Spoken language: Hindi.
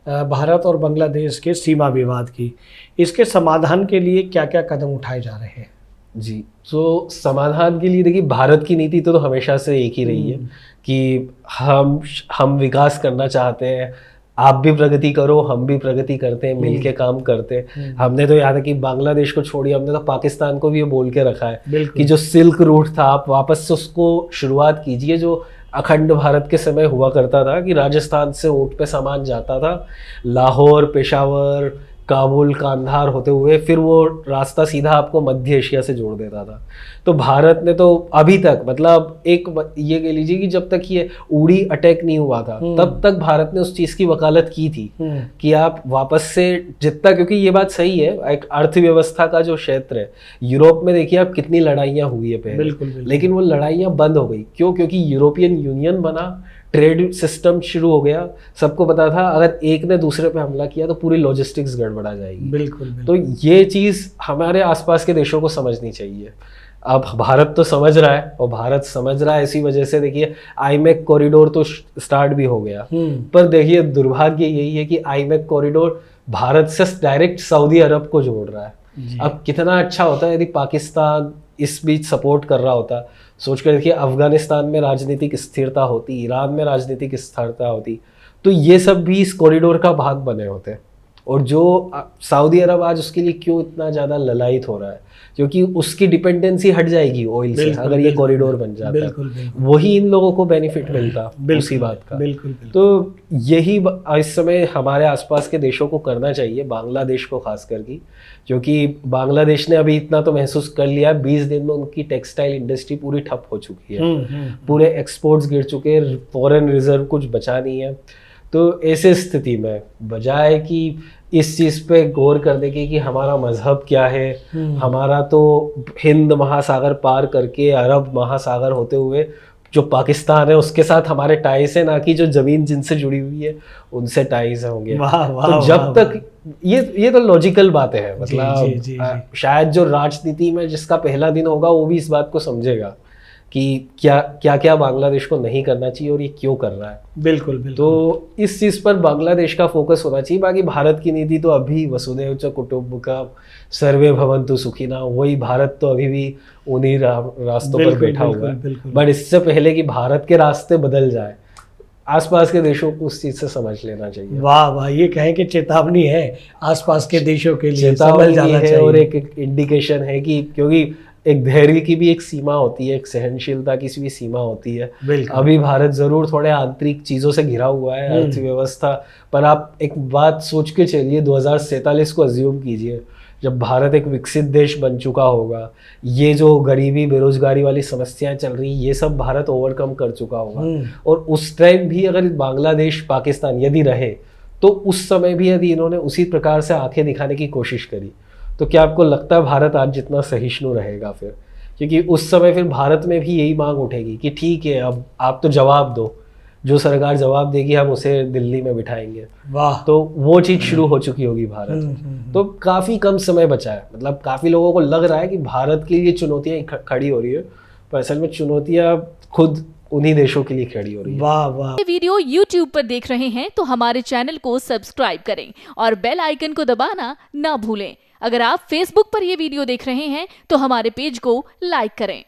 भारत और बांग्लादेश के सीमा विवाद की, इसके समाधान के लिए क्या क्या कदम उठाए जा रहे हैं? जी, तो समाधान के लिए देखिए, भारत की नीति तो हमेशा से एक ही रही है कि हम विकास करना चाहते हैं, आप भी प्रगति करो, हम भी प्रगति करते हैं, मिलके काम करते हैं। हमने तो याद है कि बांग्लादेश को छोड़िए, हमने तो पाकिस्तान को भी ये बोल के रखा है कि जो सिल्क रूट था, आप वापस से उसको शुरुआत कीजिए। जो अखंड भारत के समय हुआ करता था कि राजस्थान से ऊँट पे सामान जाता था, लाहौर, पेशावर, काबुल, कांधार होते हुए फिर वो रास्ता सीधा आपको मध्य एशिया से जोड़ देता था। तो भारत ने तो अभी तक, मतलब एक ये कह लीजिए कि जब तक ये उड़ी अटैक नहीं हुआ था तब तक भारत ने उस चीज़ की वकालत की थी कि आप वापस से जितना, क्योंकि ये बात सही है, एक अर्थव्यवस्था का जो क्षेत्र है, यूरोप में देखिए आप कितनी लड़ाइयाँ हुई है पहले, बिल्कुल। लेकिन वो लड़ाइयाँ बंद हो गई। क्यों? क्योंकि यूरोपियन यूनियन बना, ट्रेड सिस्टम शुरू हो गया। सबको पता था अगर एक ने दूसरे पे हमला किया तो पूरी लॉजिस्टिक्स गड़बड़ा जाएगी। बिल्कुल। तो ये चीज़ हमारे आसपास के देशों को समझनी चाहिए। अब भारत तो समझ रहा है, और भारत समझ रहा है इसी वजह से देखिए आईमेक कॉरिडोर तो स्टार्ट भी हो गया। पर देखिए दुर्भाग्य यही है कि आईमेक कॉरिडोर भारत से डायरेक्ट सऊदी अरब को जोड़ रहा है। अब कितना अच्छा होता है यदि पाकिस्तान इस बीच सपोर्ट कर रहा होता। सोच कर देखिए, अफगानिस्तान में राजनीतिक स्थिरता होती, ईरान में राजनीतिक स्थिरता होती, तो ये सब भी इस कॉरिडोर का भाग बने होते। और जो सऊदी अरब आज उसके लिए क्यों इतना ज़्यादा ललायित हो रहा है, क्योंकि उसकी डिपेंडेंसी हट जाएगी ऑयल से अगर ये कॉरिडोर बन जाता है। वही इन लोगों को बेनिफिट मिलता उसी बात का। तो यही इस समय हमारे आसपास के देशों को करना चाहिए, बांग्लादेश को खास करके, क्योंकि बांग्लादेश ने अभी इतना तो महसूस कर लिया, 20 दिन में उनकी टेक्सटाइल इंडस्ट्री पूरी ठप हो चुकी है, पूरे एक्सपोर्ट्स गिर चुके हैं, फॉरेन रिजर्व कुछ बचा नहीं है। तो ऐसे स्थिति में बजाय कि इस चीज़ पे गौर करने की कि हमारा मजहब क्या है, हमारा तो हिंद महासागर पार करके अरब महासागर होते हुए जो पाकिस्तान है उसके साथ हमारे टाइज है, ना कि जो जमीन जिनसे जुड़ी हुई है उनसे टाइज होंगे। तो जब तक ये तो लॉजिकल बातें हैं, मतलब शायद जो राजनीति में जिसका पहला दिन होगा वो भी इस बात को समझेगा कि क्या बांग्लादेश को नहीं करना चाहिए और ये क्यों कर रहा है। बिल्कुल। तो इस चीज़ पर बांग्लादेश का फोकस होना चाहिए। बाकी भारत की नीति तो अभी वसुधैव च कुटुम्बकम, सर्वे भवन्तु सुखिनः, वही भारत तो अभी भी उन्हीं रास्तों पर बैठा हुआ है। बट इससे पहले कि भारत के रास्ते बदल जाए, आसपास के देशों को उस चीज़ से समझ लेना चाहिए। वाह वाह, ये कहें कि चेतावनी है आसपास के देशों के लिए, समझ जाना चाहिए। और एक इंडिकेशन है कि, क्योंकि एक धैर्य की भी एक सीमा होती है, एक सहनशीलता की भी सीमा होती है। अभी भारत जरूर थोड़े आंतरिक चीजों से घिरा हुआ है, अर्थव्यवस्था, पर आप एक बात सोच के चलिए, 2047 को अज्यूम कीजिए, जब भारत एक विकसित देश बन चुका होगा, ये जो गरीबी बेरोजगारी वाली समस्याएं चल रही, ये सब भारत ओवरकम कर चुका होगा। और उस टाइम भी अगर बांग्लादेश पाकिस्तान यदि रहे, तो उस समय भी यदि इन्होंने उसी प्रकार से आंखें दिखाने की कोशिश करी, तो क्या आपको लगता है भारत आज जितना सहिष्णु रहेगा फिर? क्योंकि उस समय फिर भारत में भी यही मांग उठेगी कि ठीक है, अब आप तो जवाब दो, जो सरकार जवाब देगी हम उसे दिल्ली में बिठाएंगे। वाह। तो वो चीज़ शुरू हो चुकी होगी भारत में। तो काफ़ी कम समय बचा है, मतलब काफ़ी लोगों को लग रहा है कि भारत के लिए चुनौतियाँ खड़ी हो रही है, पर असल में चुनौतियाँ खुद उन्हीं देशों के लिए खड़ी हो रही है। वाह वाह। ये वीडियो YouTube पर देख रहे हैं तो हमारे चैनल को सब्सक्राइब करें और बेल आइकन को दबाना ना भूलें। अगर आप Facebook पर ये वीडियो देख रहे हैं तो हमारे पेज को लाइक करें।